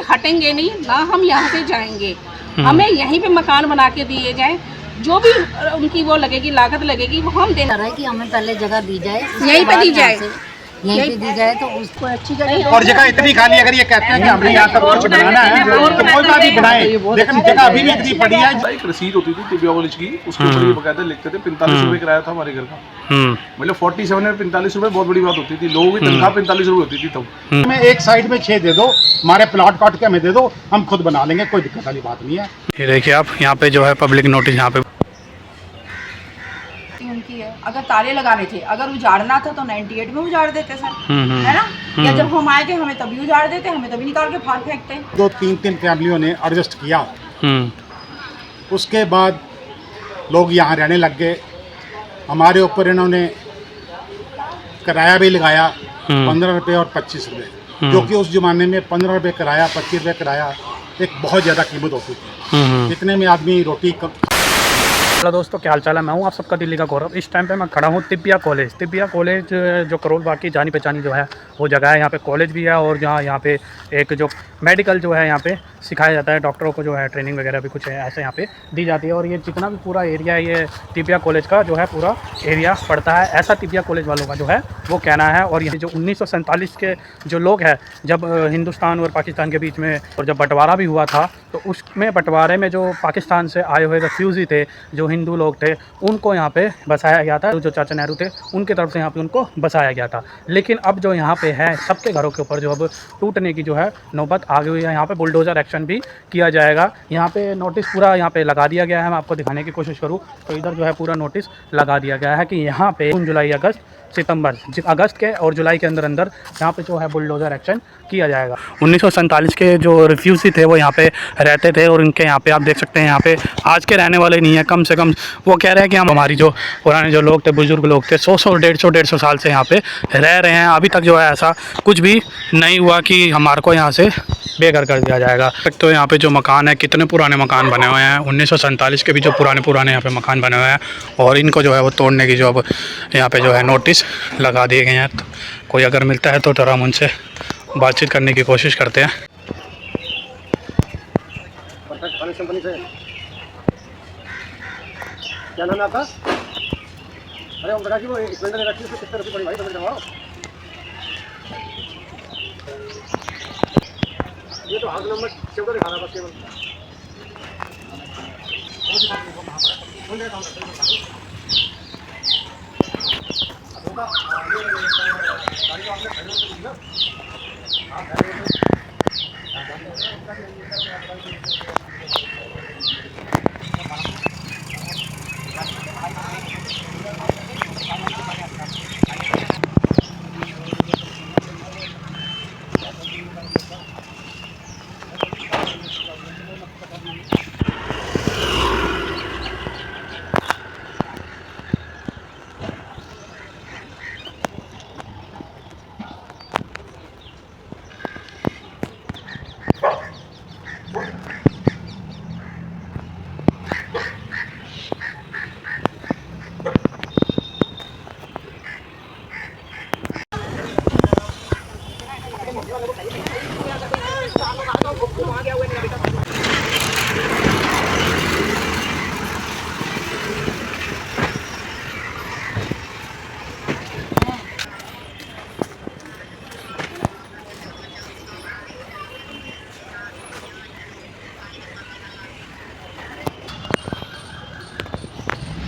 हटेंगे नहीं, ना हम यहाँ से जाएंगे। हमें यहीं पे मकान बना के दिए जाए, जो भी उनकी वो लगेगी, लागत लगेगी, वो हम देना है कि हमें पहले जगह दी जाए, यहीं पे दी जाए, यहीं पे दी जाए तो उसको अच्छी जगह। और जगह इतनी खाली, अगर ये कहते हैं कि हमने यहाँ सब कुछ बनाना है तो कोई बात नहीं बनाए, लेकिन जगह अभी भी इतनी पड़ी है। एक रसीद होती थी तिबिया कॉलेज की, उसके ऊपर ये बकायदा लिखते थे 45 रुपए किराया था हमारे घर का। मतलब 47 में 45 रुपए बहुत बड़ी बात होती थी, लोगों की तनख्वाह 45 रुपए होती थी तब। हमें एक साइड में 6 दे दो, हमारे प्लॉट काट के हमें दे दो, हम खुद बना लेंगे, कोई दिक्कत वाली बात नहीं है। ये देखिए आप, यहाँ पे जो है पब्लिक नोटिस यहाँ पे उनकी है। अगर ताले लगाने थे, अगर उजाड़ना था तो 98 में उजाड़ देते सर, है ना। या जब हम आए थे हमें तभी उजाड़ देते, हमें तभी निकाल के फाड़ फेंकते। 2-3 फैमिलियों ने एडजस्ट किया, उसके बाद लोग यहाँ रहने लग गए। हमारे ऊपर इन्होंने किराया भी लगाया 15 रुपये और 25 रुपये, जो कि उस ज़माने में 15 रुपये किराया, 25 रुपये किराया एक बहुत ज़्यादा कीमत होती थी। इतने में आदमी रोटी हेलो दोस्तों, क्या हाल चाल है। मैं हूं आप सबका दिल्ली का गौरव। इस टाइम पे मैं खड़ा हूं तिबिया कॉलेज जो करोल बाग की जानी पहचानी जो है वो जगह है। यहाँ पे कॉलेज भी है और यहाँ पे एक जो मेडिकल जो है यहाँ पे सिखाया जाता है, डॉक्टरों को जो है ट्रेनिंग वगैरह भी कुछ है ऐसे यहाँ पे दी जाती है। और ये जितना भी पूरा एरिया है, ये तिबिया कॉलेज का जो है पूरा एरिया पड़ता है, ऐसा तिबिया कॉलेज वालों का जो है वो कहना है। और ये जो 1947 के जो लोग हैं, जब हिंदुस्तान और पाकिस्तान के बीच में और जब बंटवारा भी हुआ था, तो उसमें बंटवारे में जो पाकिस्तान से आए हुए रेफ्यूजी थे, जो हिंदू लोग थे, उनको यहाँ पे बसाया गया था। जो चाचा नेहरू थे उनकी तरफ से यहाँ पे उनको बसाया गया था। लेकिन अब जो यहाँ पे है, सबके घरों के ऊपर जो अब टूटने की जो है नौबत आ गई हुई है। यहाँ पे बुलडोज़र एक्शन भी किया जाएगा। यहाँ पे नोटिस पूरा यहाँ पे लगा दिया गया है। मैं आपको दिखाने की कोशिश करूँ तो इधर जो है पूरा नोटिस लगा दिया गया है कि यहाँ पे जून, जुलाई, अगस्त, सितंबर, अगस्त के और जुलाई के अंदर यहाँ पे जो है बुलडोज़र एक्शन किया जाएगा। 1947 के जो रिफ्यूजी थे वो यहाँ पे रहते थे और इनके यहाँ पे आप देख सकते हैं, यहाँ पे आज के रहने वाले नहीं है। कम से कम वो कह रहे हैं कि हम, हमारी जो पुराने जो लोग थे, बुजुर्ग लोग थे, 100-150 साल से यहाँ पे रह रहे हैं। अभी तक जो है ऐसा कुछ भी नहीं हुआ कि हमारे को यहाँ से बेघर कर दिया जाएगा। तो यहाँ पे जो मकान है, कितने पुराने मकान बने हुए हैं, 1947 के भी जो पुराने यहाँ पे मकान बने हुए हैं, और इनको जो है वो तोड़ने की जो अब यहाँ पे जो है नोटिस लगा दिए गए हैं। तो कोई अगर मिलता है तो जरा हम उनसे बातचीत करने की कोशिश करते हैं। क्या नाम है आपका? अरे वो बता कि वो एक सिलेंडर रखी उसको कितने रुपए पड़ी भाई, समझ रहा। ये तो हाथ नंबर सेव कर दिखा रहा है बस केवल।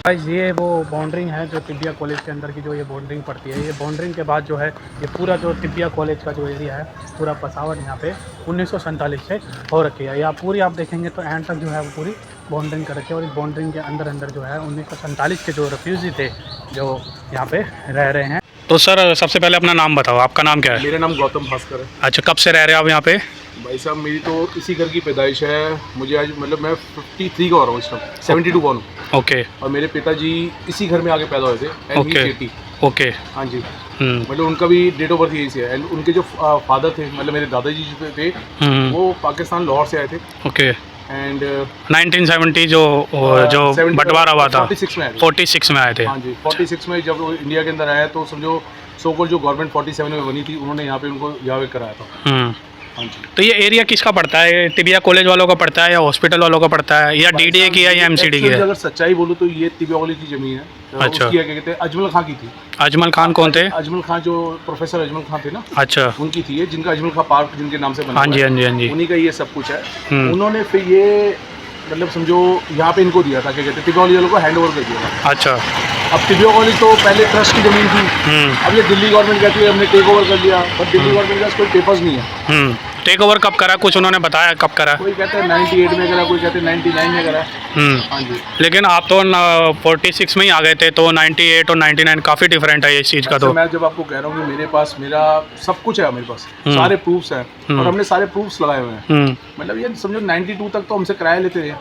ये वो बाउंड्रिंग है जो तिबिया कॉलेज के अंदर की जो ये बाउंड्रिंग पड़ती है। ये बाउंड्रिंग के बाद जो है ये पूरा जो तिबिया कॉलेज का जो एरिया है, पूरा पसावट यहाँ पे 1947 से हो रखी है। या पूरी आप देखेंगे तो एंड तक जो है वो पूरी बाउंड्रिंग कर रखी है। और इस बाउंड्रिंग के अंदर जो है 1947 के जो रेफ्यूजी थे जो यहाँ पे रह रहे हैं। तो सर सबसे पहले अपना नाम बताओ, आपका नाम क्या है? मेरा नाम गौतम भास्कर है। अच्छा, कब से रह रहे हैं आप यहाँ पे? भाई साहब मेरी तो इसी घर की पैदाइश है। मुझे आज मतलब मैं 53 का हो रहा हूँ इस टाइम, 72 का हूँ। ओके। और मेरे पिताजी इसी घर में आके पैदा हुए थे। Okay okay. हाँ जी। मतलब उनका भी डेट ऑफ बर्थ यही से है। एंड उनके जो फादर थे, मतलब मेरे दादाजी जो थे, वो पाकिस्तान लाहौर से आए थे। ओके। एंड 1970 जो बंटवारा हुआ था 46 में आए थे। हाँ जी, 46 में जब इंडिया के अंदर आया तो समझो सोकोल जो गवर्नमेंट 47 में बनी थी, उन्होंने यहाँ पे उनको यहाँ पे कराया था। हाँ जी। तो ये एरिया किसका पड़ता है, तिबिया कॉलेज वालों का पड़ता है या हॉस्पिटल वालों का पड़ता है या डीडीए की है या एमसीडी की है? अगर सच्चाई बोलूँ तो ये तिबिया कॉलेज की ज़मीन है। तो अच्छा। उसकी क्या कहते हैं, अजमल खां की थी। अजमल खान कौन थे? अजमल खां जो प्रोफेसर अजमल खां थे ना, अच्छा। उनकी थी ये, जिनका अजमल खां पार्क जिनके नाम से बना हाँ हुआ जी है। हाँ जी हाँ जी। उन्हीं का ये सब कुछ है। हम्म। उन्होंने फिर ये मतलब समझो यहाँ पे इनको दिया था, क्या कहते हैं, तिबिया कॉलेज वालों को हैंड ओवर कर दिया था। अच्छा। अब तिबिया कॉलेज तो पहले ट्रस्ट की ज़मीन थी, अब ये दिल्ली गवर्नमेंट कहती है हमने टेक ओवर कर लिया, पर दिल्ली गवर्नमेंट के पास कोई पेपर्स नहीं है। टेक ओवर कब करा, कुछ उन्होंने बताया कब करा? कोई कहते हैं 98 में करा, कोई कहते हैं 99 में करा। हाँ जी। लेकिन आप तो 46 में ही आ गए थे, तो 98 और 99 काफ़ी डिफरेंट है इस चीज़ का। तो मैं जब आपको कह रहा हूँ कि मेरे पास मेरा सब कुछ है, मेरे पास सारे प्रूफ्स हैं और हमने सारे प्रूफ्स लगाए हुए हैं। मतलब ये समझो 92 तक तो हमसे किराया लेते रहे।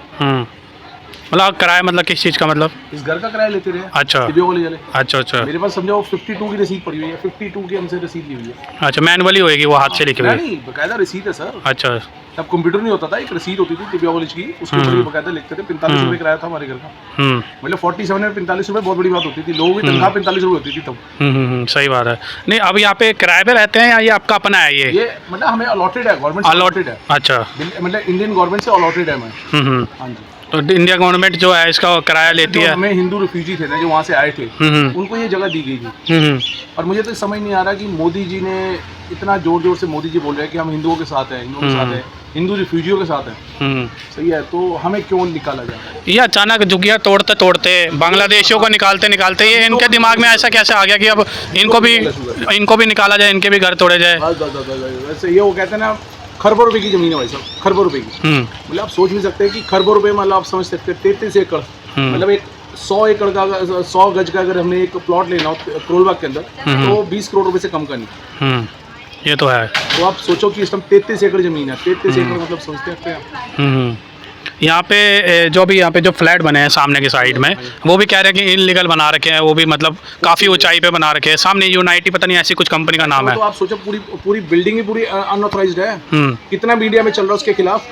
मतलब किराया मतलब किस चीज़ का, मतलब इस घर का किराया लेते रहे। अच्छा। तिबिया कॉलेज वाले। अच्छा अच्छा। मेरे पास समझो 52 की रसीद पड़ी हुई है, 52 की हमसे रसीद ली हुई है। अच्छा, मैनुअली होएगी वो, हाथ से लिखी हुई? नहीं, बकायदा रसीद है सर। अच्छा। तब कंप्यूटर नहीं होता था, एक रसीद होती थी तिबिया कॉलेज की, उसके ऊपर बकायदा लिखते थे। 45 रुपये किराया था हमारे घर का। मतलब 47 में 45 रुपये बहुत बड़ी बात होती थी। लोगों की तनख्वाह 45 रुपये होती थी तब। सही बात है। नहीं, अब यहाँ पे किराए पे रहते हैं या ये आपका अपना है? ये मतलब हमें अलॉटेड है, गवर्नमेंट अलॉटेड है। अच्छा। मतलब इंडियन गवर्नमेंट से अलॉटेड है हमें। हाँ जी। तो इंडिया गवर्नमेंट जो है इसका किराया लेती है? हमें हिंदू रिफ्यूजी थे ना जो वहाँ से आए थे, उनको ये जगह दी गई थी। और मुझे तो समझ नहीं आ रहा कि मोदी जी ने इतना जोर जोर से मोदी जी बोल रहे हैं कि हम हिंदुओं के साथ हैं, हिंदुओं के साथ हैं, हिंदू रिफ्यूजियों के साथ हैं। सही है, तो हमें क्यों निकाला जाता है? ये अचानक झुग्गियाँ तोड़ते तोड़ते बांग्लादेशियों को निकालते निकालते ये इनके दिमाग में ऐसा कैसे आ गया कि अब इनको भी निकाला जाए, इनके भी घर तोड़े जाए? वैसे ये वो कहते हैं ना, खरबों रुपए की जमीन है भाई साहब, खरबों रुपए की। मतलब आप सोच नहीं सकते कि खरबों रुपए, मतलब आप समझ सकते हैं 33 एकड़, मतलब एक 100 एकड़ का, 100 गज का अगर हमने एक प्लॉट लेना हो करोल बाग के अंदर, तो 20 करोड़ रुपए से कम का नहीं। ये तो है। तो आप सोचो कि इस टाइम 33 एकड़ जमीन है, 33 एकड़ मतलब समझते हैं आप। यहाँ पे जो जो फ्लैट बने हैं सामने की साइड में, वो भी कह रहे हैं कि इनलीगल बना रखे हैं, वो भी मतलब काफ़ी ऊंचाई पे बना रखे हैं। सामने यूनाइटी पता नहीं ऐसी कुछ कंपनी का नाम है। तो आप सोचो पूरी बिल्डिंग ही पूरी अनऑथराइज्ड है। कितना मीडिया में चल रहा है उसके खिलाफ,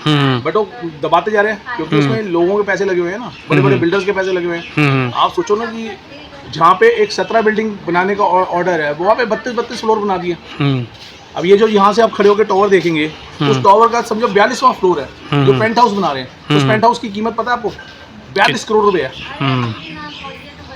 बट वो दबाते जा रहे हैं क्योंकि उसमें लोगों के पैसे लगे हुए हैं ना, बड़े बड़े बिल्डर्स के पैसे लगे हुए हैं। आप सोचो ना कि जहाँ पे एक 17 बिल्डिंग बनाने का ऑर्डर है, वहाँ पे 32 फ्लोर बना दिए। अब ये जो यहाँ से आप खड़े होकर टावर देखेंगे, उस टावर का समझो 42वां फ्लोर है, जो पेंट हाउस बना रहे हैं। उस पेंट हाउस की कीमत पता है आपको? 42 करोड़ रुपए है।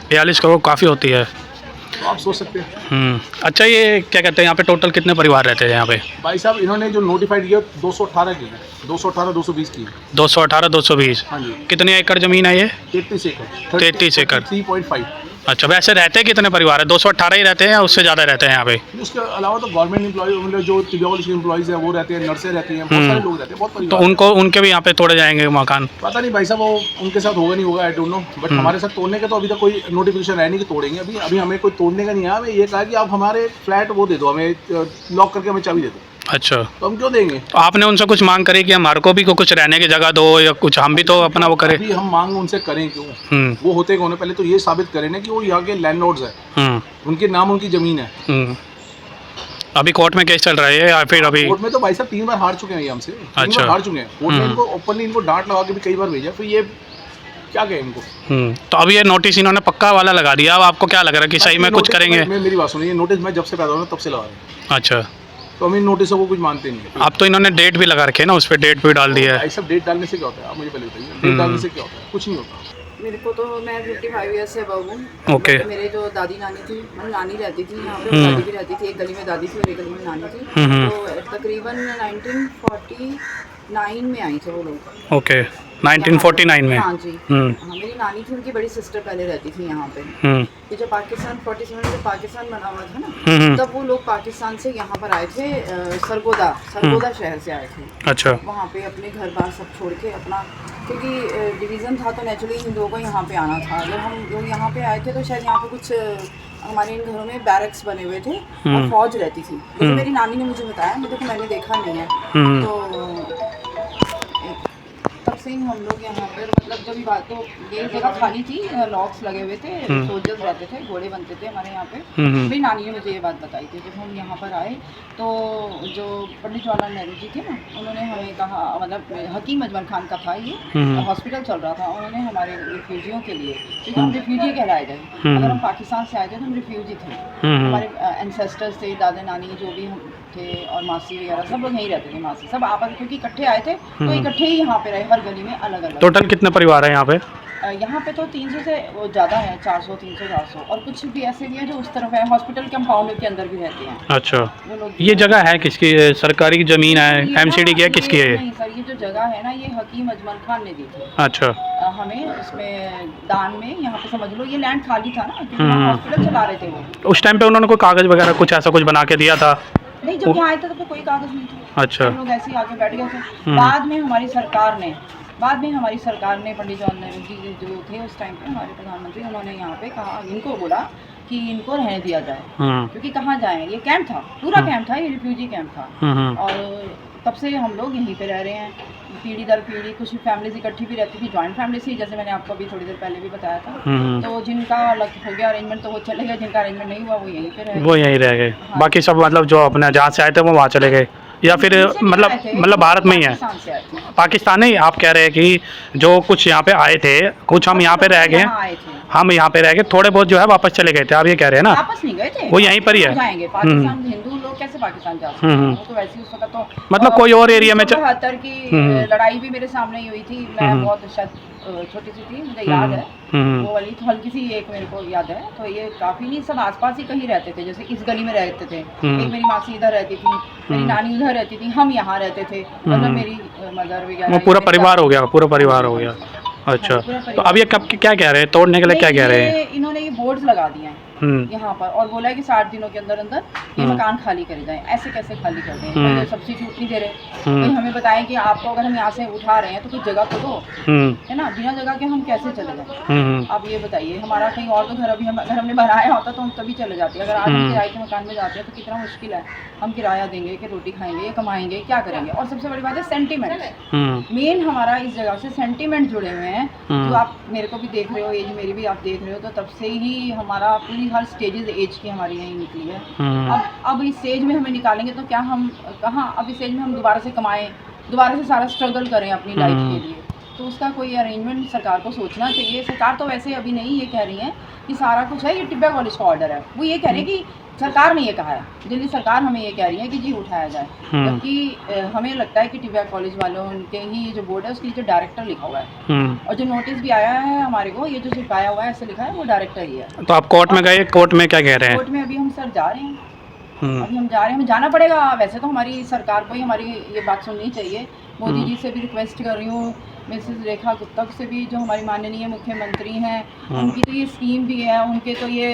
42 करोड़ काफ़ी होती है, तो आप सोच सकते हैं। अच्छा, ये क्या कहते हैं, यहाँ पे टोटल कितने परिवार रहते हैं यहाँ पे? भाई साहब, इन्होंने जो नोटिफाइड किया 218 की है, 218-220 की है। 218-220। हाँ जी। कितने एकड़ ज़मीन है ये? 33 एकड़। 33 एकड़। 3.5। अच्छा, वैसे रहते कितने परिवार है? 218 ही रहते हैं या उससे ज़्यादा रहते हैं यहाँ पे? उसके अलावा तो गवर्नमेंट एम्प्लॉय, मतलब जो तिबिया कॉलेज के एम्प्लॉइज हैं वो रहते हैं, नर्सें रहती हैं, बहुत सारे लोग रहते हैं, बहुत तो परिवार। उनके भी यहाँ पे तोड़े जाएंगे मकान? पता नहीं भाई साहब, वो उनके साथ होगा नहीं होगा, आई डोंट नो। बट हमारे साथ तोड़ने का तो अभी तक कोई नोटिफिकेशन है नहीं कि तोड़ेंगे। अभी हमें कोई तोड़ने का नहीं है। हमें ये कहा कि आप हमारे फ्लैट वो दे दो, हमें लॉक करके हमें चाबी दे दो। अच्छा, तो हम क्यों देंगे? तो आपने उनसे कुछ मांग करी कि हमारे को भी कुछ रहने की जगह दो या कुछ, हम भी तो अपना वो करें? अभी हम मांग उनसे करें क्यों? वो होते कौन है? पहले तो ये साबित करें ना कि वो यहाँ के लैंडलॉर्ड्स हैं, उनके नाम उनकी ज़मीन है। अभी कोर्ट में केस चल रहा है या फिर अभी? कोर्ट में तो भाई साहब 3 बार हार चुके हैं ये हमसे। 3 बार हार चुके हैं कोर्ट में। इनको ओपनली इनको डांट लगा के भी कई बार भेजा, फिर ये क्या कहें इनको। तो अब ये नोटिस इन्होंने पक्का वाला लगा दिया। अब आपको क्या लग रहा है कि सही में कुछ करेंगे? मेरी बात सुनिए, नोटिस मैं जब से पैदा हुआ तब से लगा रहा हूँ। अच्छा, तो हम इन नोटिसों को कुछ मानते नहीं है। अब तो इन्होंने डेट भी लगा रखे है ना, उस पर डेट भी डाल दिया है। भाई साहब, डेट डालने से क्या होता है? आप मुझे पहले बताइए, डेट डालने से क्या होता है? कुछ नहीं होता। मेरे को तो, मैं 55 ईयर्स से अबव हूँ। ओके। मेरे जो दादी नानी थी, मतलब नानी रहती थी यहाँ पे, दादी भी रहती थी। एक गली में दादी थी और एक गली में नानी थी। तो तकरीबन 1949 में आई थे वो लोग। ओके, 1949 में? हाँ जी। हाँ, मेरी नानी थी, उनकी बड़ी सिस्टर पहले रहती थी यहाँ पे। ये जब पाकिस्तान 47 में जब पाकिस्तान बना हुआ था ना, तब वो लोग पाकिस्तान से यहाँ पर आए थे, सरगोदा शहर से आए थे। अच्छा। वहाँ पे अपने घर बार सब छोड़ के अपना, क्योंकि डिवीज़न था तो नेचुरली हिंदुओं को यहाँ पे आना था। जब हम लोग यहाँ पे आए थे तो शायद यहाँ पे कुछ हमारे इन घरों में बैरक्स बने हुए थे और फौज रहती थी। लेकिन मेरी नानी ने मुझे बताया, मुझे तो मैंने देखा नहीं है। तो तब से ही हम हम लोग यहाँ पर मतलब जब बात तो ये जगह खाली थी, लॉक्स लगे हुए थे, सोल्जर्स रहते थे, घोड़े बनते थे हमारे यहाँ पे। मेरी नानी ने मुझे ये बात बताई थी। जब हम यहाँ पर आए तो जो पंडित जवाहरलाल नेहरू जी थे ना, उन्होंने हमें कहा, मतलब हकीम अजमल खान का था ये, हॉस्पिटल चल रहा था, उन्होंने हमारे रिफ्यूजियों के लिए, क्योंकि हम रिफ्यूजी कहलाए गए, अगर हम पाकिस्तान से आए थे तो हम रिफ्यूजी थे, हमारे एंसेस्टर्स थे, दादा नानी जो भी हम थे और मासी वगैरह सब लोग यहीं रहते थे, मासी सब आपस, क्योंकि इकट्ठे आए थे तो इकट्ठे ही यहाँ पे रहे, हर गली में अलग अलग। टोटल कितने परिवार हैं यहाँ पे? यहाँ पे तो 300 से वो ज़्यादा है, 400, 300, 400, और कुछ भी ऐसे भी हैं जो उस तरफ है, हॉस्पिटल कंपाउंड के अंदर भी रहते हैं। अच्छा, वो लोग ये जगह है किसकी? सरकारी ज़मीन है, एमसीडी की है, किसकी है? नहीं सर, ये जो जगह है ना, ये हकीम अजमल खान ने दी थी। अच्छा, हमें उसमें दान में, यहाँ पे समझ लो ये लैंड खाली था ना, क्योंकि वहाँ हॉस्पिटल चला रहे थे वो। उस टाइम पे उन्होंने कोई कागज़ वगैरह कुछ ऐसा कुछ बना के दिया था? नहीं, जब यहाँ आए थे तो कोई कागज़ नहीं था। अच्छा, हम लोग ऐसे ही आके बैठ गए थे। बाद में हमारी सरकार ने पंडित जवाहरलाल नेहरू जी जो थे उस टाइम पे हमारे प्रधानमंत्री, उन्होंने यहाँ पे कहा, इनको बोला कि इनको रहने दिया जाए, क्योंकि कहाँ जाएं, ये कैंप था, पूरा कैंप था, ये रिफ्यूजी कैंप था। और तब से हम लोग यहीं पे रह रहे हैं, पीढ़ी दर पीढ़ी। कुछ फैमिलीज इकट्ठी भी रहती थी, जॉइंट फैमिली थी, जैसे मैंने आपको अभी थोड़ी देर पहले भी बताया था। तो जिनका अलग हो गया अरेंजमेंट तो वो चले गए, जिनका अरेंजमेंट नहीं हुआ वो यहीं पे रह गए। वो यहीं रह गए। हाँ। बाकी सब मतलब जो अपने जहाँ से आए थे वो वहाँ चले गए, या फिर मतलब भारत में ही है? पाकिस्तान नहीं, आप कह रहे हैं कि जो कुछ यहाँ पे आए थे, कुछ हम यहाँ पे रह गए, हम यहाँ पे रह गए, थोड़े बहुत जो है वापस चले गए थे, आप ये कह रहे हैं ना? वापस नहीं गए थे, वो यहीं पर ही है। जाएंगे पाकिस्तान, हिंदू लोग कैसे पाकिस्तान जा सकते हैं? तो वैसे उस वक्त तो मतलब कोई और एरिया में 1972 की लड़ाई भी मेरे सामने ही हुई थी। मैं बहुत शायद छोटी सी थी, मुझे याद है वो वाली, तो हल्की सी एक मेरे को याद है। तो ये काफी नहीं, सब आसपास ही कहीं रहते थे, जैसे इस गली में रहते थे, एक मेरी मासी इधर रहती थी, मेरी नानी उधर रहती थी, हम यहाँ रहते थे, मतलब मेरी मदर वगैरह, पूरा परिवार हो गया, पूरा परिवार हो गया। अच्छा, तो अब ये कब क्या कह रहे हैं, तोड़ने के लिए क्या कह रहे हैं? इन्होंने ये बोर्ड्स लगा दिए हैं यहाँ पर, और बोला है कि 60 दिनों के अंदर अंदर ये मकान खाली करे जाएं। ऐसे कैसे खाली कर दें? सब्सिट्यूट नहीं दे रहे, तो हमें बताएं कि आपको अगर हम यहाँ से उठा रहे हैं तो कुछ जगह तो दो, है ना? बिना जगह के हम कैसे चले जाएं? आप ये बताइए, हमारा कहीं और तो घर अभी अगर हमने बनाया होता तो हम तभी चले जाते। अगर आज हम किराए के मकान में जाते हैं तो कितना मुश्किल है, हम किराया देंगे कि रोटी खाएंगे, कमाएंगे, क्या करेंगे? और सबसे बड़ी बात है सेंटीमेंट, मेन हमारा इस जगह से सेंटीमेंट जुड़े हुए हैं, जो आप मेरे को भी देख रहे हो, एज मेरी भी आप देख रहे हो, तो तब से ही हमारा पूरी हर स्टेजेस एज की हमारी यही निकली है। अब इस स्टेज में हमें निकालेंगे तो क्या हम कहाँ, अब इस स्टेज में हम दोबारा से कमाएं, दोबारा से सारा स्ट्रगल करें अपनी लाइफ के लिए? तो उसका कोई अरेंजमेंट सरकार को सोचना चाहिए। सरकार तो वैसे अभी नहीं ये कह रही है कि सारा कुछ है, ये टिब्बा कॉलेज का ऑर्डर है, वो ये कह रहे हैं कि सरकार ने ये कहा है, दिल्ली सरकार हमें ये कह रही है कि जी उठाया जाए, जबकि हमें लगता है कि टिब्बा कॉलेज वालों के ही जो बोर्ड है उसके नीचे डायरेक्टर लिखा हुआ है, और जो नोटिस भी आया है हमारे को, ये जो चिपकाया हुआ है ऐसे लिखा है, वो डायरेक्टर ही है। तो आप कोर्ट में गए, कोर्ट में क्या कह रहे हैं? कोर्ट में अभी हम सर जा रहे हैं, अभी हम जा रहे हैं, हमें जाना पड़ेगा। वैसे तो हमारी सरकार को ही हमारी ये बात सुननी चाहिए। मोदी जी से भी रिक्वेस्ट कर रही हूँ, मिसेस रेखा गुप्ता से भी, जो हमारी माननीय मुख्यमंत्री हैं, उनकी तो ये स्कीम भी है, उनके तो ये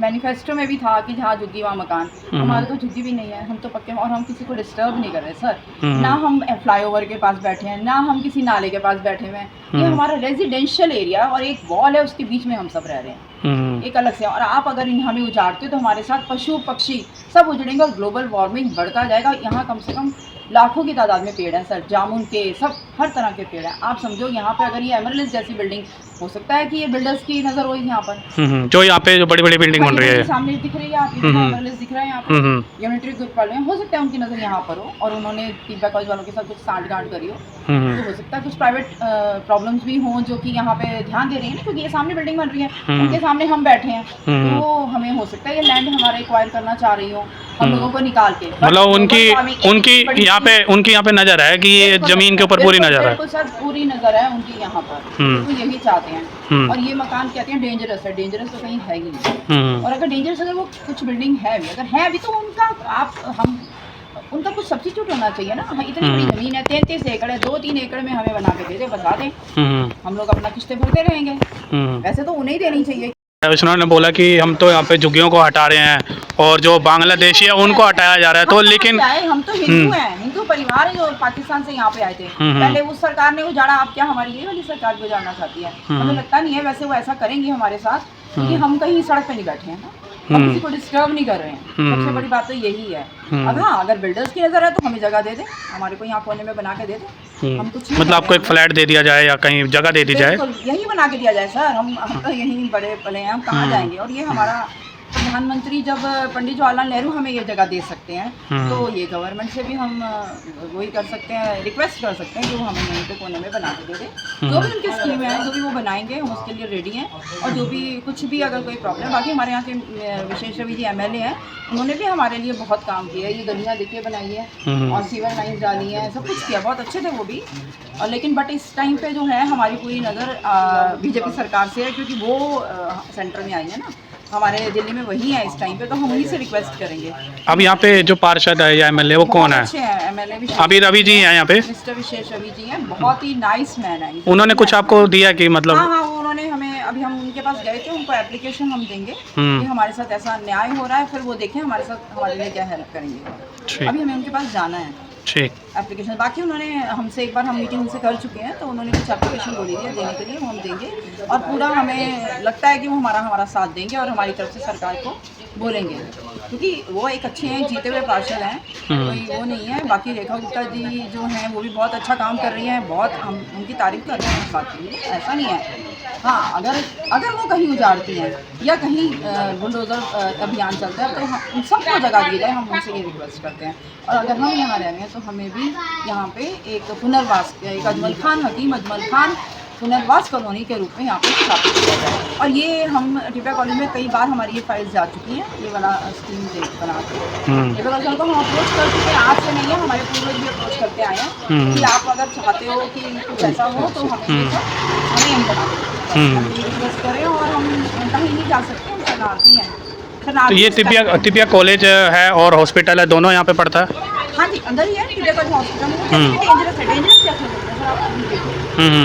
मैनिफेस्टो में भी था कि जहाँ झुग्गी वहाँ मकान। हमारे तो झुग्गी भी नहीं है, हम तो पक्के, और हम किसी को डिस्टर्ब नहीं कर रहे सर, ना हम फ्लाईओवर के पास बैठे हैं, ना हम किसी नाले के पास बैठे हुए हैं। ये हमारा रेजिडेंशियल एरिया और एक वॉल है, उसके बीच में हम सब रह रहे हैं एक अलग से। और आप अगर हमें उजाड़ते हो तो हमारे साथ पशु पक्षी सब उजड़ेंगे और ग्लोबल वार्मिंग बढ़ता जाएगा। यहाँ कम से कम लाखों की तादाद में पेड़ हैं सर, जामुन के, सब हर तरह के पेड़ हैं। आप समझो यहाँ पे अगर ये एमरल्स जैसी बिल्डिंग, हो सकता है कि ये बिल्डर्स की नज़र हो यहाँ पर, जो यहाँ पे जो बड़ी बड़ी बिल्डिंग बन रही है सामने दिख रही है, आप एमरल्स दिख रहा है यहाँ पे, यूनिटरी ग्रुप वाले हैं, हो सकता है उनकी नज़र यहाँ पर हो और उन्होंने टिब्बा कॉलेज वालों के साथ कुछ सांठगांठ करी हो, तो हो सकता है कुछ प्राइवेट प्रॉब्लम्स भी हों जो कि यहाँ पे ध्यान दे रही है ना, क्योंकि ये सामने बिल्डिंग बन रही है, उनके सामने हम बैठे हैं, तो हमें हो सकता है ये लैंड हमारा एक्वायर करना चाह रही हो हम लोगों को निकाल के। मतलब उनकी यहाँ पे नजर है कि ये जमीन के ऊपर पूरी नजर है, बिल्कुल सर, पूरी नजर है उनकी यहाँ पर, तो यही चाहते हैं। और ये मकान कहते हैं डेंजरस है, डेंजरस तो कहीं है ही नहीं। और अगर डेंजरस अगर वो कुछ बिल्डिंग है भी, अगर है भी तो उनका कुछ सब्स्टिट्यूट होना चाहिए ना। इतनी बड़ी जमीन है, 33 एकड़ है, 2-3 एकड़ में हमें बना के दे दे, बता दें, हम लोग अपना किस्तें भरते रहेंगे। वैसे तो उन्हें ही देनी चाहिए। उन्होंने बोला कि हम तो यहाँ पे झुग्गियों को हटा रहे हैं और जो बांग्लादेशी है उनको हटाया जा रहा है, तो लेकिन हम तो हिंदू हैं, हिंदू परिवार है जो पाकिस्तान से यहाँ पे आए थे, पहले उस सरकार ने उजाड़ा, आप क्या हमारी ये वाली सरकार भी उजाड़ना चाहती है? हमें लगता नहीं है, वैसे वो ऐसा करेंगी हमारे साथ, क्योंकि हम कहीं सड़क पे नहीं बैठे हैं ना, हम किसी को डिस्टर्ब नहीं कर रहे हैं, सबसे बड़ी बात तो यही है। अब हाँ, अगर बिल्डर्स की नज़र है तो हमें जगह दे दें, हमारे को यहाँ कोने में बना के दे दें, हम कुछ नहीं मतलब आपको एक फ्लैट दे दिया जाए या कहीं जगह दे दी जाए? बिल्कुल, यहीं बना के दिया जाए सर। हम तो यहीं बड़े पले हैं, हम कहाँ जाएंगे। और ये हमारा प्रधानमंत्री जब पंडित जवाहरलाल नेहरू हमें ये जगह दे सकते हैं, तो ये गवर्नमेंट से भी हम वही कर सकते हैं, रिक्वेस्ट कर सकते हैं कि वो हमें यहीं पे कोने में बना के दे दे। जो भी उनकी स्कीम है, जो भी वो बनाएंगे, हम उसके लिए रेडी हैं। और जो भी कुछ भी अगर कोई प्रॉब्लम, बाकी हमारे यहाँ के विशेष रवि जी MLA हैं, उन्होंने भी हमारे लिए बहुत काम किया है। ये गलियाँ देखिए बनाई है और सीवर लाइन डाली है, सब कुछ किया, बहुत अच्छे थे वो भी। और लेकिन बट इस टाइम पे जो है हमारी पूरी नज़र BJP सरकार से है, क्योंकि वो सेंटर में आई है ना, हमारे दिल्ली में वही है इस टाइम पे, तो हम उन्हीं से रिक्वेस्ट करेंगे। अब यहाँ पे जो पार्षद है या MLA वो कौन है? अच्छे हैं MLA भी, अभी रवि जी हैं यहाँ पे, मिस्टर विशेष रवि जी हैं, बहुत ही नाइस मैन है। उन्होंने कुछ आपको दिया कि मतलब? हाँ हाँ, उन्होंने हमें, अभी हम उनके पास गए थे, उनको एप्लीकेशन हम देंगे कि हमारे साथ ऐसा अन्याय हो रहा है, फिर वो देखें हमारे साथ, हमारे लिए क्या हेल्प करेंगे। अभी हमें उनके पास जाना है, ठीक एप्लीकेशन। बाकी उन्होंने हमसे एक बार हम मीटिंग उनसे कर चुके हैं, तो उन्होंने कुछ एप्लीकेशन बोली है देने के लिए, वो हम देंगे। और पूरा हमें लगता है कि वो हमारा साथ देंगे और हमारी तरफ से सरकार को बोलेंगे, क्योंकि वो एक अच्छे हैं, जीते हुए पार्षद हैं, कोई वो नहीं है। बाकी रेखा गुप्ता जी जो हैं वो भी बहुत अच्छा काम कर रही हैं, बहुत हम उनकी तारीफ कर रहे हैं, बात नहीं है, ऐसा नहीं है। हाँ, अगर वो कहीं उजाड़ती हैं या कहीं बुलडोज़र अभियान चलता है, तो हम सबको जगह दी जाए, हम उनसे ये रिक्वेस्ट करते हैं। और अगर हम यहाँ रह रहे हैं तो हमें भी यहाँ पे एक पुनर्वास, एक अजमल खान, हकीम अजमल खान पुनर्वास कॉलोनी के रूप में यहाँ पे स्थापित किया जाए। और ये हम टिपिया कॉलेज में कई बार हमारी ये फाइल्स जा चुकी हैं, ये वाला स्कीम बना के टिपिया कॉलेज को हम अप्रोच कर चुके हैं, आज से नहीं है, हमारे पूर्वज भी अप्रोच करते आए हैं कि आप अगर चाहते हो कि कुछ ऐसा हो तो हमें यहीं बना दें, हम ये रिक्वेस्ट करें। और हम कहीं नहीं जा सकते, हम शरणार्थी हैं। तो ये टिपिया कॉलेज है और हॉस्पिटल है, दोनों यहाँ पे पड़ता है? हाँ जी, अंदर ही है टिपिया कॉलेज हॉस्पिटल। डेंजरस है, डेंजरस कैसे होता है सर, आप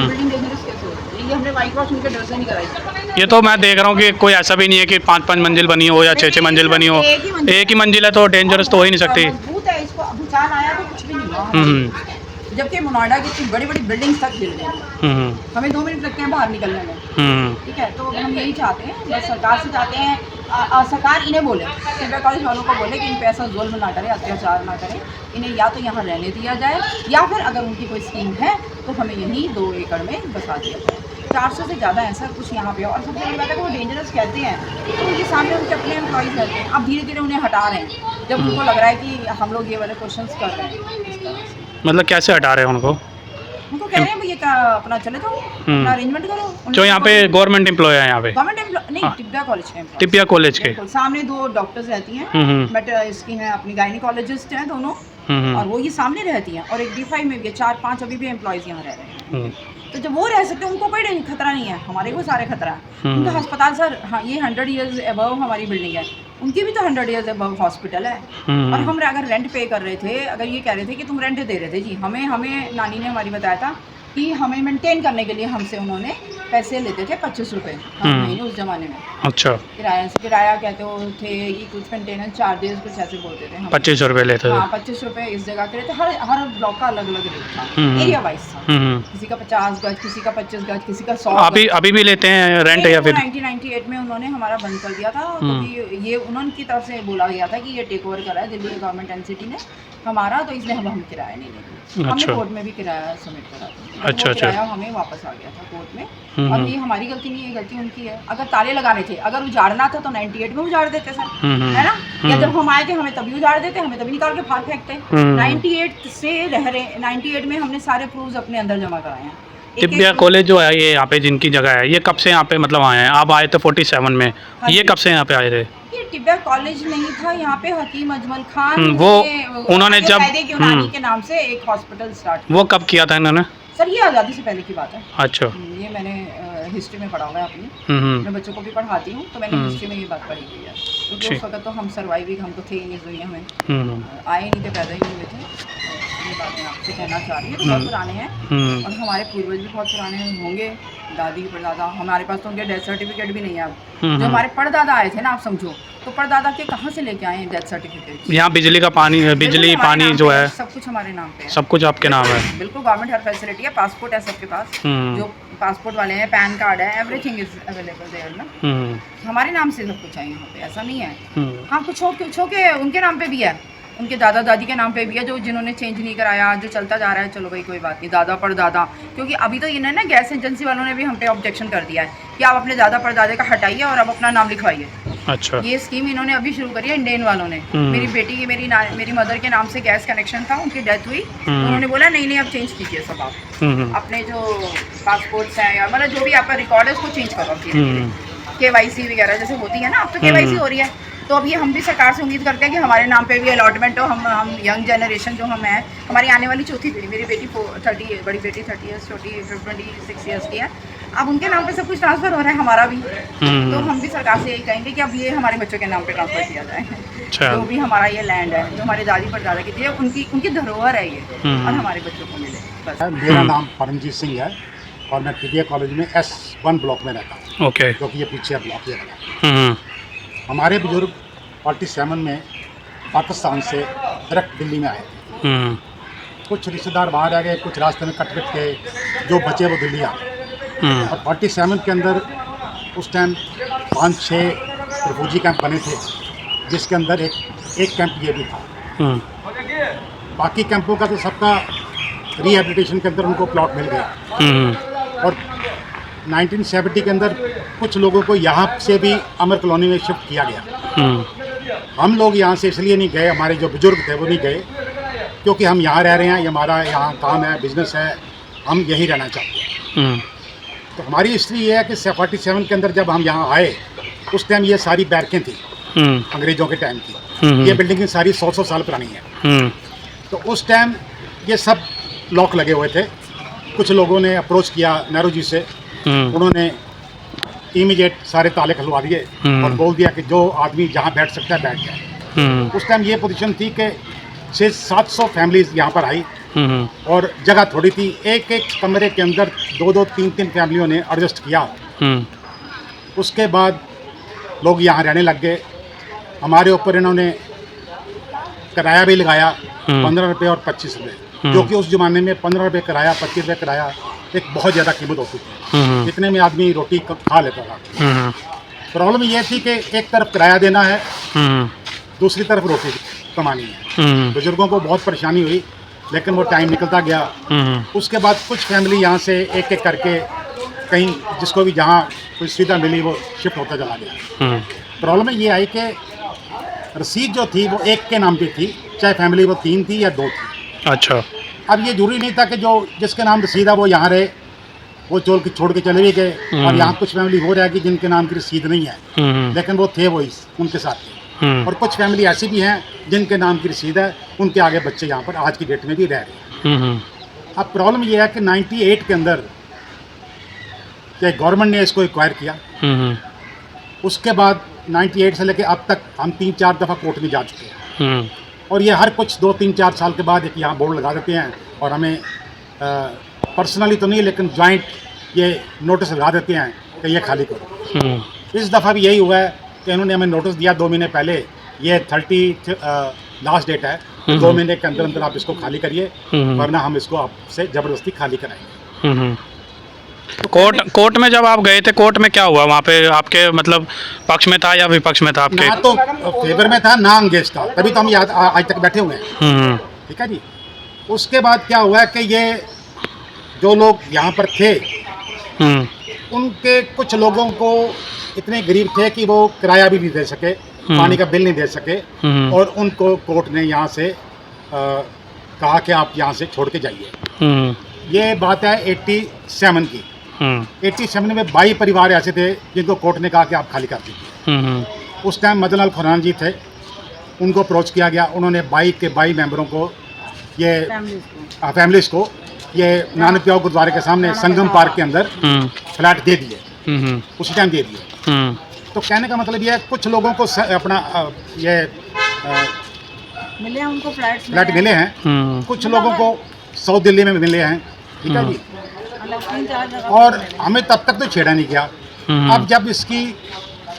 बिल्डिंग डेंजरस कैसे होती है? ये हमने वाइट वॉश उनके डर से नहीं कराई। ये तो मैं देख रहा हूँ कि कोई ऐसा भी नहीं है कि 5-5 मंजिल बनी हो या 6-6 मंजिल बनी हो, एक ही मंजिल है, तो डेंजरस तो हो ही नहीं सकती। मजबूत है, इसको भूचाल आया तो कुछ भी नहीं हुआ, जबकि नोएडा की इतनी बड़ी बड़ी बिल्डिंग्स तक गिर गई, हमें 2 मिनट लगते हैं बाहर निकलने में। ठीक है, तो हम यही चाहते हैं, बस सरकार से चाहते हैं, सरकार इन्हें बोले, टिपिया कॉलेज वालों को बोले कि इन पे ऐसा जुल्म ना करे, अत्याचार ना करे, इन्हें या तो यहाँ रहने दिया जाए, या फिर अगर उनकी कोई स्कीम है तो हमें यहीं 2 एकड़ में बसा दिया जाए। 400 से ज़्यादा ऐसा कुछ यहाँ पे। और सबसे बड़ी बात है कि वो डेंजरस कहते हैं, तो उनके सामने उनके अपने एम्प्लॉइज़ रहते हैं, अब धीरे धीरे उन्हें हटा रहे हैं, जब उनको लग रहा है कि हम लोग ये वाले क्वेश्चंस कर रहे हैं इस तरह से। मतलब कैसे हटा रहे हैं उनको कह रहे हैं भैया क्या अपना चले जाओ, अपना अरेंजमेंट करो। जो यहाँ पे गवर्नमेंट एम्प्लॉय है, यहाँ पे गवर्नमेंट एम्प्लॉय नहीं, टिपिया कॉलेज के employee। टिपिया कॉलेज के सामने 2 डॉक्टर्स रहती हैं, बट इसकी हैं अपनी गायनिकोलॉजिस्ट हैं दोनों, और वो ये सामने रहती हैं। और एक D5 में भी 4-5 अभी भी एम्प्लॉयज़ यहाँ रह रहे हैं। तो जब वो रह सकते हैं, उनको कोई खतरा नहीं है, हमारे को सारे खतरा है। उनका अस्पताल सर, हाँ, ये 100 ईयर्स अबव हमारी बिल्डिंग है, उनकी भी तो 100 ईयर्स अबव हॉस्पिटल है। और हम अगर रेंट पे कर रहे थे, अगर ये कह रहे थे कि तुम रेंट दे रहे थे जी, हमें नानी ने हमारी बताया था कि हमें मेंटेन करने के लिए हमसे उन्होंने पैसे लेते थे 25 रुपये हर महीने उस ज़माने में। अच्छा, किराया कहते हो थे कि कुछ मेंटेनेंस चार्जेस कुछ ऐसे बोलते थे। 25 रुपये लेते थे। हाँ, 25 रुपये इस जगह के लेते। हर ब्लॉक का अलग अलग रेट था, एरिया वाइज था। किसी का 50 गज, किसी का 25 गज, किसी का 100 गज। अभी भी लेते हैं रेंट या फिर? 1998 में उन्होंने हमारा बंद कर दिया था, क्योंकि ये उनकी तरफ से बोला गया था कि ये टेक ओवर करा है दिल्ली गवर्नमेंट एनसीटी ने हमारा, तो इसलिए हम किराया नहीं लेंगे। हमने कोर्ट में भी किराया सबमिट करा था। अच्छा, किराया हमें वापस आ गया था कोर्ट में। और ये हमारी गलती नहीं है, गलती उनकी है। अगर ताले लगाने थे, अगर उजाड़ना था तो 98 में उजाड़ देते सर, है ना? या जब हम आए थे हमें तभी उजाड़ देते, हमें तभी निकाल के फाड़ फेंकते। 98 से रह रहे, 98 में हमने सारे प्रूफ्स अपने अंदर जमा कराए हैं। टिपिया कॉलेज जो है ये यहाँ पे जिनकी जगह है, ये कब से यहाँ पे मतलब आए हैं? आप आए थे 47 में, ये कब से यहाँ पे आए थे? ये टिपिया कॉलेज नहीं था, यहाँ पे हकीम अजमल खान वो उन्होंने जब के नाम से एक हॉस्पिटल स्टार्ट, वो कब किया था इन्होंने? सर ये आज़ादी से पहले की बात है। अच्छा, ये मैंने हिस्ट्री में पढ़ा हुआ है अपनी, मैं बच्चों को भी पढ़ाती हूँ, तो मैंने हिस्ट्री में ये बात पढ़ी हुई है। क्योंकि उस वक्त तो हम सर्वाइविंग, हम तो थे ही इस दुनिया में, आए नहीं थे, पैदा ही नहीं हुए थे। ये बात मैं आपसे कहना चाह रही हूँ। तो बहुत पुराने हैं और हमारे पूर्वज भी बहुत पुराने होंगे, दादी परदादा। हमारे पास तो उनके डेथ सर्टिफिकेट भी नहीं है अब। जो हमारे परदादा आए थे ना, आप समझो, तो परदादा के कहाँ से लेके आए हैं डेथ सर्टिफिकेट? यहाँ बिजली का पानी है, बिजली पानी जो है सब कुछ हमारे नाम पे है। सब कुछ आपके नाम है। बिल्कुल, गवर्नमेंट हर फैसिलिटी है, पासपोर्ट है सबके पास। जो पासपोर्ट वाले हैं, पैन कार्ड है, एवरीथिंग इज अवेलेबल देयर ना। हमारे नाम से सब कुछ है यहाँ पे, ऐसा नहीं है। हाँ, कुछ हो के उनके नाम पे भी है, उनके दादा दादी के नाम पे भी है, जो जिन्होंने चेंज नहीं कराया, जो चलता जा रहा है। चलो भाई कोई बात नहीं, दादा परदादा, क्योंकि अभी तो इन्होंने ना गैस एजेंसी वालों ने भी हम पे ऑब्जेक्शन कर दिया है कि आप अपने दादा परदादे का हटाइए और अब अपना नाम लिखवाइए। अच्छा, ये स्कीम इन्होंने अभी शुरू करी है इंडियन वालों ने। मेरी बेटी की मेरी मदर के नाम से गैस कनेक्शन था, उनकी डेथ हुई, उन्होंने बोला नहीं अब चेंज कीजिए सब आप अपने जो पासपोर्ट्स हैं या मतलब जो भी आपका रिकॉर्ड है उसको चेंज करो। KYC वगैरह जैसे होती है ना, अब तो KYC हो रही है। तो अभी हम भी सरकार से उम्मीद करते हैं कि हमारे नाम पे भी अलॉटमेंट हो। हम यंग जनरेशन जो हम हैं, हमारी आने वाली चौथी पीढ़ी, मेरी बेटी 30, बड़ी बेटी 30 ईयर्स, छोटी 26 ईयर्स की है। अब उनके नाम पे सब कुछ ट्रांसफ़र हो रहा है, हमारा भी। तो हम भी सरकार से यही कहेंगे कि अब ये हमारे बच्चों के नाम पे ट्रांसफ़र किया जाए। जो भी हमारा ये लैंड है, जो हमारे दादी परदादा की थी, उनकी धरोहर है ये, और हमारे बच्चों को मिले बस। मेरा नाम परमजीत सिंह है और मैं PTI कॉलेज में S1 ब्लॉक में रहता हूँ। ओके, जो कि ये पीछे ब्लॉक ये लगा। हमारे बुजुर्ग 47 में पाकिस्तान से डायरेक्ट दिल्ली में आए। कुछ रिश्तेदार बाहर रह गए, कुछ रास्ते में कट के जो बचे वो दिल्ली आ गए। और 47 के अंदर उस टाइम 5-6 रिफ्यूजी कैंप बने थे, जिसके अंदर एक कैंप ये भी था। बाकी कैंपों का तो सबका रिहेबिलिटेशन के अंदर उनको प्लॉट मिल गया। और 1970 के अंदर कुछ लोगों को यहाँ से भी अमर कॉलोनी में शिफ्ट किया गया। हम लोग यहाँ से इसलिए नहीं गए, हमारे जो बुजुर्ग थे वो नहीं गए, क्योंकि हम यहाँ रह रहे हैं, ये हमारा यहाँ काम है, बिजनेस है, हम यहीं रहना चाहते हैं। तो हमारी हिस्ट्री ये है कि 47 के अंदर जब हम यहाँ आए, उस टाइम ये सारी बैरकें थी अंग्रेज़ों के टाइम की। ये बिल्डिंग सारी 100 साल पुरानी है। तो उस टाइम ये सब लॉक लगे हुए थे। कुछ लोगों ने अप्रोच किया नेहरू जी से, उन्होंने इमीडिएट सारे ताले खुलवा दिए और बोल दिया कि जो आदमी जहाँ बैठ सकता है बैठ जाए। उस टाइम ये पोजीशन थी कि 600-700 फैमिलीज यहाँ पर आई और जगह थोड़ी थी। एक कमरे के अंदर 2-2, 3-3 फैमिलियों ने एडजस्ट किया। उसके बाद लोग यहाँ रहने लग गए। हमारे ऊपर इन्होंने किराया भी लगाया, 15 रुपये और 25 रुपये, जो कि उस ज़माने में 15 रुपये किराया, 25 रुपये किराया एक बहुत ज़्यादा कीमत होती थी। इतने में आदमी रोटी खा लेता था। प्रॉब्लम ये थी कि एक तरफ किराया देना है, दूसरी तरफ रोटी कमानी है। बुजुर्गों को बहुत परेशानी हुई, लेकिन वो टाइम निकलता गया। उसके बाद कुछ फैमिली यहाँ से एक एक करके कहीं जिसको भी जहाँ कोई सुविधा मिली वो शिफ्ट होता चला गया। प्रॉब्लम ये आई कि रसीद जो थी वो एक के नाम पे थी, चाहे फैमिली वो 3 थी या 2 थी। अच्छा, अब ये जरूरी नहीं था कि जो जिसके नाम रसीद है वो यहाँ रहे, वो छोड़ के चले भी गए। और यहाँ कुछ फैमिली हो रहा है कि जिनके नाम की रसीद नहीं है, लेकिन वो थे, वो उनके साथ थे। और कुछ फैमिली ऐसी भी हैं जिनके नाम की रसीद है, उनके आगे बच्चे यहाँ पर आज की डेट में भी रह रहे हैं। अब प्रॉब्लम ये है कि 98 के अंदर गवर्नमेंट ने इसको एक्वायर किया। उसके बाद 98 से लेकर अब तक हम 3-4 दफ़ा कोर्ट में जा चुके हैं। और ये हर कुछ 2-3-4 साल के बाद एक यहाँ बोर्ड लगा देते हैं और हमें पर्सनली तो नहीं लेकिन जॉइंट ये नोटिस लगा देते हैं कि ये खाली करो। इस दफ़ा भी यही हुआ है कि इन्होंने हमें नोटिस दिया 2 महीने पहले, ये 30 लास्ट डेट है, 2 महीने के अंदर अंदर आप इसको खाली करिए, वरना हम इसको आपसे ज़बरदस्ती खाली कराएंगे। कोर्ट में जब आप गए थे, कोर्ट में क्या हुआ वहाँ पे? आपके मतलब पक्ष में था या विपक्ष में था? आपके ना तो फेवर में था ना अंगेज था, तभी तो हम आज तक बैठे हुए हैं। ठीक है जी। उसके बाद क्या हुआ कि ये जो लोग यहाँ पर थे, उनके कुछ लोगों को इतने गरीब थे कि वो किराया भी नहीं दे सके, पानी का बिल नहीं दे सके, और उनको कोर्ट ने यहाँ से कहा कि आप यहाँ से छोड़ के जाइए। ये बात है 87 की। 87 में 22 परिवार ऐसे थे जिनको कोर्ट ने कहा कि आप खाली कर दीजिए। उस टाइम मदन लाल खुराना जी थे, उनको अप्रोच किया गया। उन्होंने 22 के 22 मेंबरों को, ये फैमिलीज को ये नानक देव गुरुद्वारे के सामने संगम पार्क के अंदर फ्लैट दे दिए, उसी टाइम दे दिए। तो कहने का मतलब ये है कुछ लोगों को अपना ये मिले हैं उनको फ्लैट्स फ्लैट मिले हैं, कुछ लोगों को साउथ दिल्ली में मिले हैं, ठीक है जी। 3-4 जगह और हमें तब तक तो छेड़ा नहीं किया। अब जब इसकी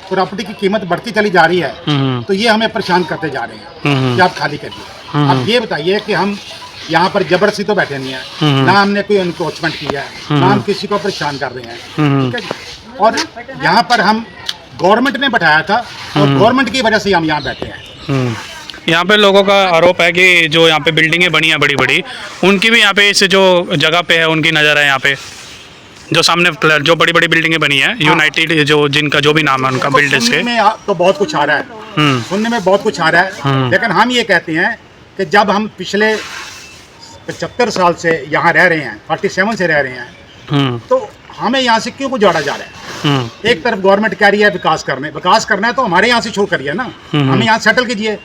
प्रॉपर्टी की कीमत बढ़ती चली जा रही है तो ये हमें परेशान करते जा रहे हैं कि आप खाली करिए। अब ये बताइए कि हम यहाँ पर जबरदस्ती तो बैठे नहीं है, ना हमने कोई एनक्रोचमेंट किया है, ना हम किसी को परेशान कर रहे हैं, ठीक है जी। और यहाँ पर हम गवर्नमेंट ने बैठाया था और गवर्नमेंट की वजह से हम यहाँ बैठे हैं। यहाँ पे लोगों का आरोप है कि जो यहाँ पे बिल्डिंगें बनी हैं बड़ी बड़ी, उनकी भी यहाँ पे इस जो जगह पे है उनकी नज़र है। यहाँ पे जो सामने जो बड़ी बड़ी बिल्डिंगें बनी हैं, यूनाइटेड जो जिनका जो भी नाम है उनका बिल्डर्स के, में तो बहुत कुछ आ रहा है, सुनने में बहुत कुछ आ रहा है, लेकिन हम ये कहते हैं कि जब हम पिछले 75 साल से यहाँ रह रहे हैं, 47 से रह रहे हैं, तो हमें यहाँ से क्यों गुजारा जा रहा है? एक तरफ गवर्नमेंट कह रही है विकास करना है तो हमारे यहाँ से शुरू करिए ना, हमें यहाँ सेटल कीजिए।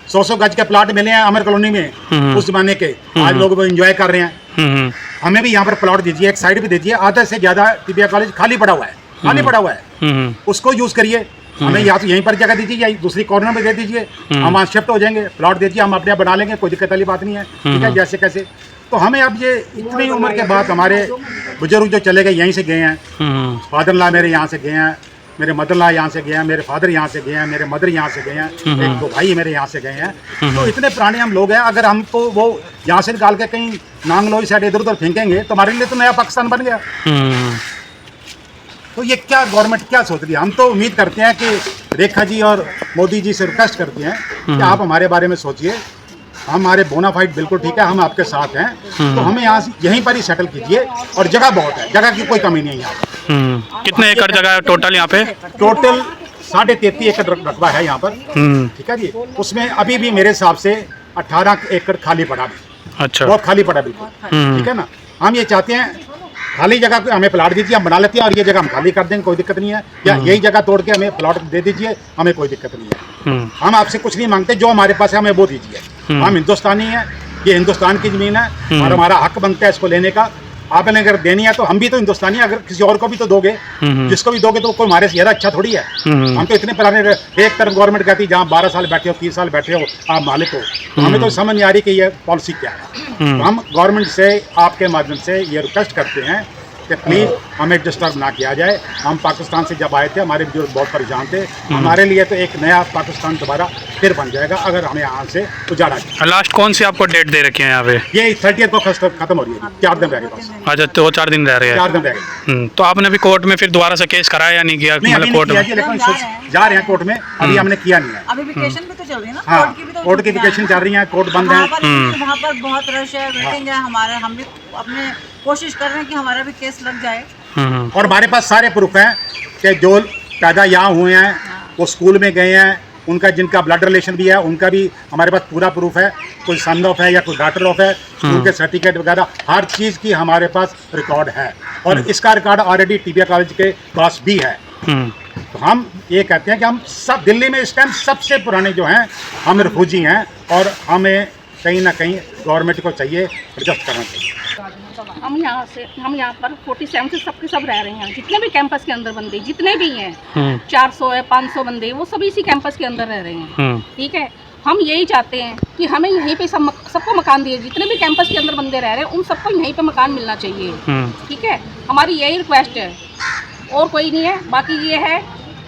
100 गज के प्लाट मिले हैं अमर कॉलोनी में उस जमाने के, आज लोग वो एंजॉय कर रहे हैं। हमें भी यहाँ पर प्लॉट दीजिए, एक साइड भी दीजिए, आधा से ज़्यादा टिबिया कॉलेज खाली पड़ा हुआ है, उसको यूज़ करिए। हमें या तो यहीं पर जगह दीजिए या दूसरी कॉर्नर में दे दीजिए, हम वहाँ शिफ्ट हो जाएंगे, प्लॉट दीजिए, हम अपने बना लेंगे, कोई दिक्कत वाली बात नहीं है, ठीक है, जैसे कैसे। तो हमें अब ये इतनी उम्र के बाद हमारे बुजुर्ग जो चले गए यहीं से गए हैं, फादर ला मेरे यहाँ से गए हैं, मेरे मदर ला यहाँ से गए हैं, मेरे फादर यहाँ से गए हैं, मेरे मदर यहाँ से गए हैं, एक दो भाई मेरे यहाँ से गए हैं, तो इतने पुराने हम लोग हैं। अगर हम तो वो यहाँ से निकाल के कहीं नांगलोई साइड इधर उधर फेंकेंगे तो हमारे लिए तो नया पाकिस्तान बन गया। तो ये क्या गवर्नमेंट क्या सोच रही है? हम तो उम्मीद करते हैं कि रेखा जी और मोदी जी से रिक्वेस्ट करते हैं कि आप हमारे बारे में सोचिए, हमारे बोनाफाइड बिल्कुल ठीक है, हम आपके साथ हैं, तो हमें यहाँ से यहीं पर ही सेटल कीजिए। और जगह बहुत है, जगह की कोई कमी नहीं है यहाँ पर। कितने एकड़ जगह है टोटल यहाँ पे? टोटल 33.5 एकड़ रकबा है यहाँ पर, ठीक है जी। उसमें अभी भी मेरे हिसाब से 18 एकड़ खाली पड़ा भी, अच्छा, बहुत खाली पड़ा बिल्कुल, ठीक है ना। हम ये चाहते हैं खाली जगह को हमें प्लाट दीजिए, हम बना लेते हैं और ये जगह हम खाली कर देंगे, कोई दिक्कत नहीं है, या यही जगह तोड़ के हमें प्लाट दे दीजिए, हमें कोई दिक्कत नहीं है। हम आपसे कुछ नहीं मांगते, जो हमारे पास है हमें वो दीजिए। हम हिंदुस्तानी हैं, ये हिंदुस्तान की ज़मीन है और हमारा हक बनता है इसको लेने का। आपने अगर देनी है तो हम भी तो हिंदुस्तानी है, अगर किसी और को भी तो दोगे, जिसको भी दोगे तो कोई हमारे से ज़्यादा अच्छा थोड़ी है। हम तो इतने पुराने, एक तरफ गवर्नमेंट कहती है जहाँ 12 साल बैठे हो, 30 साल बैठे हो, आप मालिक हो, तो हमें तो समझ नहीं आ रही कि ये पॉलिसी क्या है। तो हम गवर्नमेंट से आपके माध्यम से ये रिक्वेस्ट करते हैं कि प्लीज़ हमें डिस्टर्ब ना किया जाए। हम पाकिस्तान से जब आए थे हमारे बुजुर्ग बहुत परेशान थे, हमारे लिए तो एक नया पाकिस्तान दोबारा फिर बन जाएगा अगर हमें यहाँ से उजाड़ा जाए। लास्ट कौन सी आपको डेट दे रखी है यहाँ पे? ये 30 को खत्म हो रही है, 4 दिन रह गए बस। अच्छा, तो 4 दिन रह रहे हैं। 4 दिन रह गए। तो आपने भी कोर्ट में फिर दोबारा से केस कराया या नहीं किया? नहीं, अभी कोर्ट नहीं किया जी, लेकिन जा रहे हैं कोर्ट में, अभी हमने किया नहीं है। अभी वेकेशन भी तो चल रही है ना, हाँ, कोर्ट की भी तो कोर्ट की वेकेशन चल रही है, कोर्ट बंद है। वहाँ पर बहुत रश है, वेटिंग है हमारा, हम भी अपने कोशिश कर रहे हैं कि हमारा भी केस लग जाए। और हमारे पास सारे प्रूफ हैं कि जो पैदा यहाँ हुए हैं वो स्कूल में गए हैं, उनका जिनका ब्लड रिलेशन भी है उनका भी हमारे पास पूरा प्रूफ है। कोई सन ऑफ है या कोई डॉटर ऑफ है, स्कूल के सर्टिफिकेट वगैरह हर चीज़ की हमारे पास रिकॉर्ड है और इसका रिकॉर्ड ऑलरेडी टिबिया कॉलेज के पास भी है। तो हम ये कहते हैं कि हम सब दिल्ली में इस टाइम सबसे पुराने जो हैं हम रिफ्यूजी हैं और हमें कहीं ना कहीं गवर्नमेंट को चाहिए एडजस्ट करना चाहिए। हम यहाँ पर 47 से सबके सब रह रहे हैं, जितने भी कैंपस के अंदर बंदे जितने भी हैं, 400 है 500 बंदे, वो सभी इसी कैंपस के अंदर रह रहे हैं, ठीक है। हम यही चाहते हैं कि हमें यहीं पे सबको मकान दिए, जितने भी कैंपस के अंदर बंदे रह रहे हैं उन सबको यहीं पे मकान मिलना चाहिए, ठीक है। हमारी यही रिक्वेस्ट है और कोई नहीं है। बाकी ये है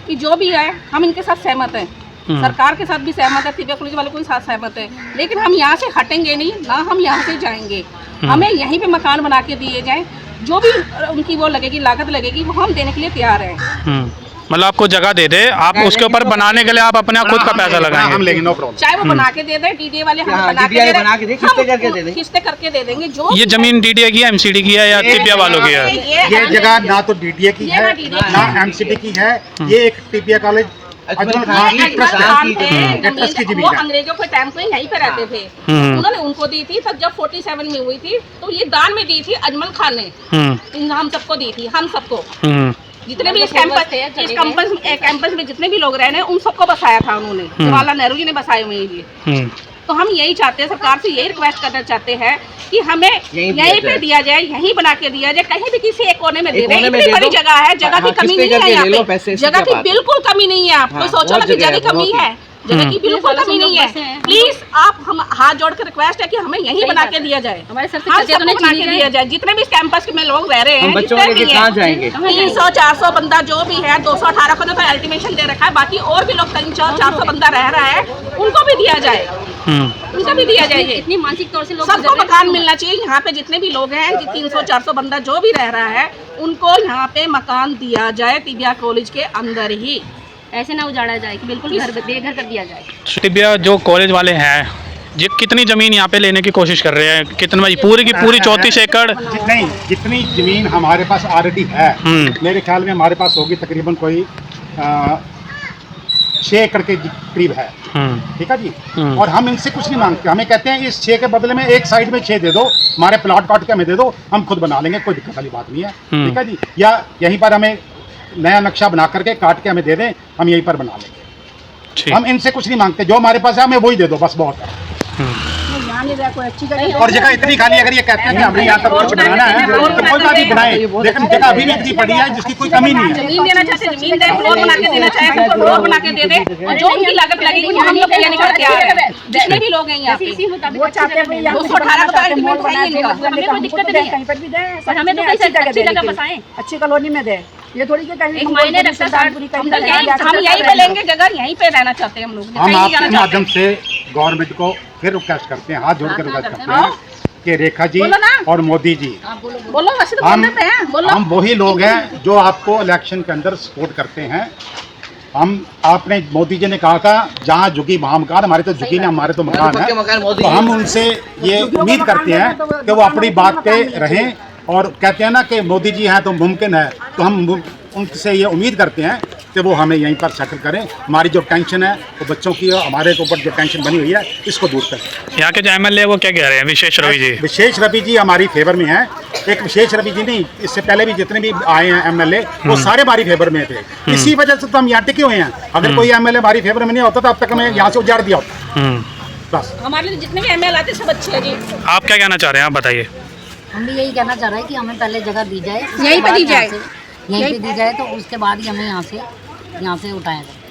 कि जो भी है हम इनके साथ सहमत हैं, सरकार के साथ भी सहमत है, टिबिया कॉलेज वालों के साथ सहमत है, लेकिन हम यहाँ से हटेंगे नहीं, ना हम यहाँ से जाएंगे। हमें यहीं पे मकान बना के दिए जाएं, जो भी उनकी वो लगेगी लागत लगेगी वो हम देने के लिए तैयार हैं। मतलब आपको जगह दे दे, आप उसके ऊपर बनाने के लिए आप अपना खुद का पैसा लगाएंगे, हम लेंगे, नो प्रॉब्लम। चाहे वो बना के दे दे, डीडीए वाले हमें बना के दे, किस्तें करके दे देंगे। जो ये जमीन डीडीए की है, एमसीडी की है या टिबिया वालों की है? ये जगह ना तो डीडीए की है ना एमसीडी की है, ये एक टिबिया कॉलेज अजमल खान की ट्रस्ट की जमीन वो है। अंग्रेजों के टाइम पे यहीं पे रहते थे, उन्होंने उनको दी थी। तब जब 47 में हुई थी तो ये दान में दी थी अजमल खान ने, हम सबको दी थी, हम सबको जितने भी इस कैंपस में जितने भी लोग रह रहे हैं उन सबको बसाया था उन्होंने, जवाहरलाल नेहरू जी ने बसाए हुए ये। तो हम यही चाहते हैं, सरकार से यही रिक्वेस्ट करना चाहते हैं कि हमें यहीं पे दिया जाए, यहीं बना के दिया जाए, कहीं भी किसी एक कोने में दे दें। इतनी बड़ी जगह है, जगह की कमी नहीं है यहाँ पे, जगह की बिल्कुल कमी नहीं है। आप कोई सोचो ना कि जगह की कमी है, जगह की बिल्कुल कमी नहीं है। प्लीज आप हम हाथ जोड़ कर रिक्वेस्ट है कि हमें यहीं बना के दिया जाए, हमारे सबको बना के दिया जाए। जितने भी कैंपस में लोग रह रहे हैं, बच्चों लेके कहाँ जाएंगे? 300-400 बंदा जो भी है, 218 को तो अल्टीमेशन दे रखा है, बाकी और भी लोग 300-400 बंदा रह रहा है, उनको भी दिया जाए, उनको भी दिया जाए। इतनी मानसिक तौर से लोग सबको मकान मिलना चाहिए। यहाँ पे जितने भी लोग हैं, 300-400 बंदा जो भी रह रहा है, उनको यहाँ पे मकान दिया जाए तिबिया कॉलेज के अंदर ही, ऐसे ना उजाड़ा जाए कि बिल्कुल घर बेघर कर दिया जाए। तिबिया जो कॉलेज वाले हैं ये कितनी ज़मीन यहाँ पे लेने की कोशिश कर रहे हैं? कितना पूरी की पूरी 34 एकड़? नहीं, जितनी ज़मीन हमारे पास ऑलरेडी है, मेरे ख्याल में हमारे पास होगी तकरीबन कोई 6 एकड़ के करीब है। ठीक है जी। और हम इनसे कुछ नहीं मांगते, हमें कहते हैं इस 6 के बदले में एक साइड में 6 दे दो, हमारे प्लॉट काट के हमें दे दो, हम खुद बना लेंगे, कोई दिक्कत वाली बात नहीं है। ठीक है जी। या यहीं पर हमें नया नक्शा बना करके काट के हमें दे दें, हम यहीं पर बना लेंगे। हम इनसे कुछ नहीं मांगते, जो हमारे पास है हमें वही दे दो, बस बहुत है। और जगह इतनी खाली, अगर ये कहते हैं कि हमें यहाँ तक कुछ बनाना है तो कोई बात नहीं बनाए, लेकिन जगह अभी भी इतनी पड़ी है जिसकी कोई कमी नहीं है। जमीन देना चाहते जमीन दे, फ्लोर बना के देना चाहे तो फ्लोर बना के दे दे, और जो उनकी लागत लगेगी हम लोग देने को तैयार है। जितने भी लोग हैं यहाँ पे 218 का अल्टीमेट है इनका, हमें कोई दिक्कत नहीं है, कहीं पर भी दे, पर हमें तो अच्छी जगह बसाएं, अच्छी कॉलोनी में दे। ये थोड़ी कि कहीं मायने रखता है, हम यहीं पे लेंगे जगह, यहीं पे रहना चाहते हैं हम लोग। हम आपके माध्यम से गवर्नमेंट को फिर रिक्वेस्ट करते हैं, हाथ जोड़ कर रिक्वेस्ट करते हैं कि रेखा जी और मोदी जी, बोलो वैसे तो हम वही लोग हैं जो आपको इलेक्शन के अंदर सपोर्ट करते हैं। आपने मोदी जी ने कहा था जहाँ झुकी वहाँ मकान, हमारे तो झुकी ना, हमारे तो मकान है। तो हम उनसे ये उम्मीद करते हैं कि वो अपनी बात पे रहें, और कहते हैं ना कि मोदी जी हैं तो मुमकिन है, तो हम उनसे ये उम्मीद करते हैं कि वो हमें यहीं पर सेटल करें। हमारी जो टेंशन है वो बच्चों की, हमारे ऊपर जो टेंशन बनी हुई है इसको दूर करें। यहाँ के जो MLA वो क्या कह रहे हैं? विशेष रवि जी। विशेष रवि जी हमारी फेवर में हैं। एक विशेष रवि जी नहीं, इससे पहले भी जितने भी आए हैं MLA वो सारे हमारी फेवर में थे। इसी वजह से तो हम यहाँ टिके हुए हैं। अगर कोई MLA हमारी फेवर में नहीं होता तो अब तक हमें यहाँ से उजाड़ दिया होता। बस हमारे लिए जितने भी MLA आते सब अच्छे हैं जी। आप क्या कहना चाह रहे हैं, आप बताइए। हम भी यही कहना चाह रहे हैं कि हमें पहले जगह दी जाए, यहीं पे दी जाए, यहीं पे दी जाए, तो उसके बाद ही हमें यहाँ से उठाया जाए।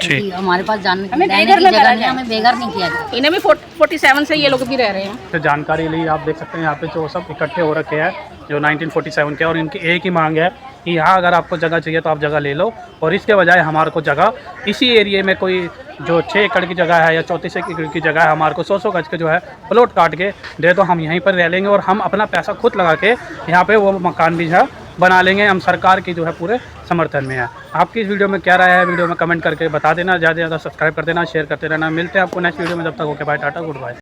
ठीक। हमारे पास रहने की बेघर में जगह नहीं, हमें बेघर नहीं किया जाए। इन्हें भी 47 से ये लोग भी रह रहे हैं। तो जानकारी ली, आप देख सकते हैं यहाँ पे जो सब इकट्ठे हो रखे हैं जो 1947 के, और इनकी एक ही मांग है कि यहाँ अगर आपको जगह चाहिए तो आप जगह ले लो, और इसके बजाय हमारे को जगह इसी एरिए में कोई जो 6 एकड़ की जगह है या 34 एकड़ की जगह है, हमारे को 100 गज के जो है प्लॉट काट के दे तो हम यहीं पर रह लेंगे, और हम अपना पैसा खुद लगा के यहाँ पे वो मकान भी है बना लेंगे। हम सरकार की जो है पूरे समर्थन में है। आपकी इस वीडियो में क्या राय है, वीडियो में कमेंट करके बता देना, ज़्यादा से ज़्यादा सब्सक्राइब कर देना, शेयर करते रहना। मिलते हैं आपको नेक्स्ट वीडियो में, जब तक okay bye, tata, good bye.